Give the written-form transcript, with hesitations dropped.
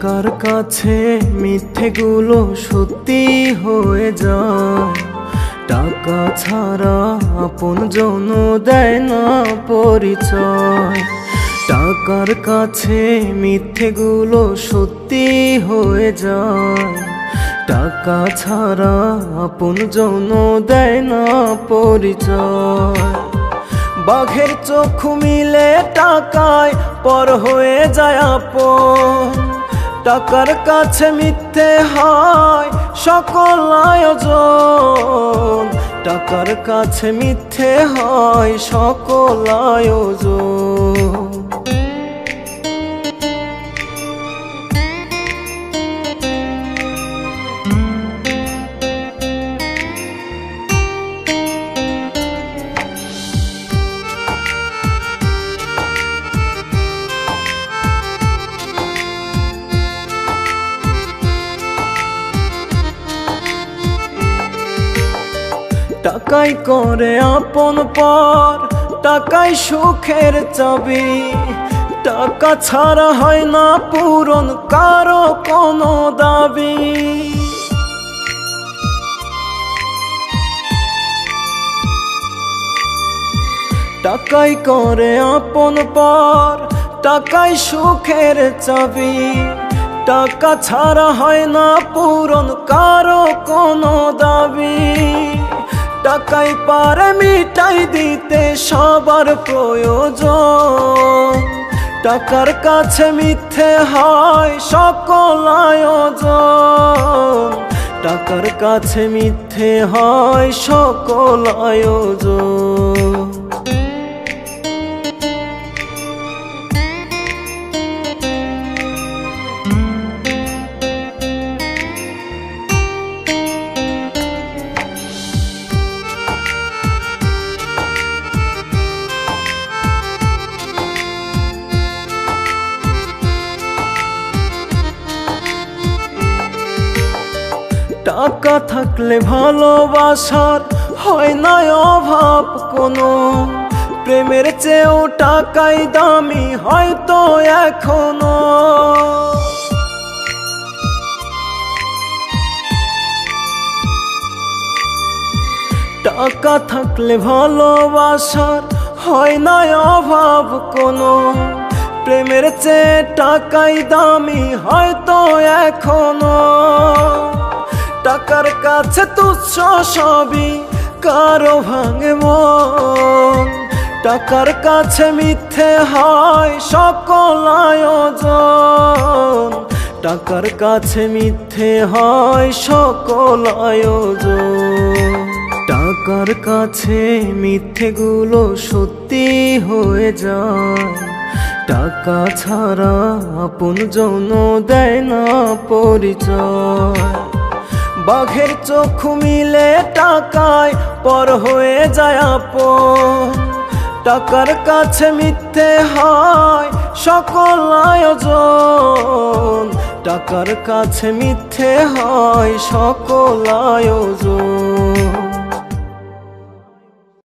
টাকার কাছে মিথ্যেগুলো সত্যি হয়ে যায়। টাকা ছাড়া আপনজন দেয় না পরিচয়। টাকার কাছে মিথ্যেগুলো সত্যি হয়ে যায়। টাকা ছাড়া আপনজন দেয় না পরিচয়। বাঘের চোখ মিলে টাকায় পর হয়ে যায় আপন। টাকার কাছে মিথ্যে হয় সকল আয়োজন। টাকার কাছে মিথ্যে হয় সকল আয়োজন। টাকাই করে আপন পর, টাকাই সুখের চাবি। টাকা ছাড়া হয় না পূরণ কারো কোনো দাবি। টাকাই করে আপন পর, টাকাই সুখের চাবি। টাকা ছাড়া হয় না পূরণ কারো কোনো দাবি। টাকাই পারে মিটাই দিতে সবার প্রয়োজন। টাকার কাছে মিথ্যে হয় সকল আয়োজন। টাকার কাছে মিথ্যে হয় সকল আয়োজন। টাকা থাকলে ভালোবাসার হয় না অভাব কোনো। প্রেমের চেয়েও টাকাই দামি হয়তো এখনো। টাকা থাকলে ভালোবাসার হয় না অভাব কোনো। প্রেমের চেয়ে টাকাই দামি হয়তো এখনো। টাকার কাছে তুচ্ছ সবই কারো ভাঙে মন। টাকার কাছে মিথ্যে হয় সকল আয়োজন। টাকার কাছে মিথ্যে হয় সকল আয়োজন। টাকার কাছে মিথ্যেগুলো সত্যি হয়ে যায়। টাকা ছাড়া আপনজন দেয় না পরিচয়। বাঘের চোখ মিলে টাকায় পর হয়ে যায় আপন। টাকার কাছে মিথ্যে হয় সকল আয়োজন। টাকার কাছে মিথ্যে হয় সকল আয়োজন।